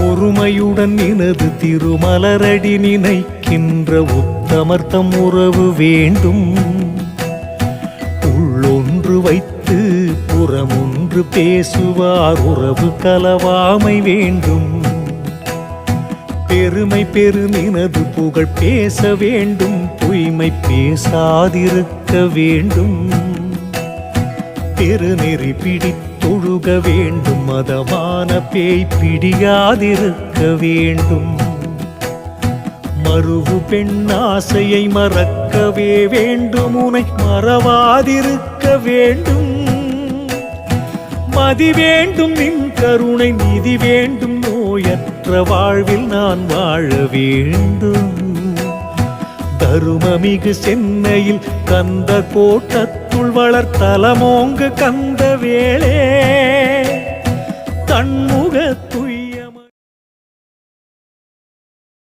ஒருமையுடன் நினது திருமலரடி நினைக்கின்ற உத்தமர்த்தம் உறவு வேண்டும். உள்ளொன்று வைத்து புறமொன்று பேசுவார் உறவு கலவாமை வேண்டும். பெருமை பெருமினது புகழ் பேச வேண்டும், பொய்மை பேசாதிருக்க வேண்டும். பெருநெறி பிடித்தொழுக வேண்டும், மதமான பேய் பிடியாதிருக்க வேண்டும். மறுவு பெண்ணாசையை மறக்கவே வேண்டும், உனை மறவாதிருக்க வேண்டும். மதி வேண்டும் நின் கருணை, நிதி வேண்டும், நோயற்ற வாழ்வில் நான் வாழ வேண்டும். தருமமிகு சென்னையில் கந்த கோட்டத்துள் வளர்த்தலமோங்கு கந்த வேளே, தன்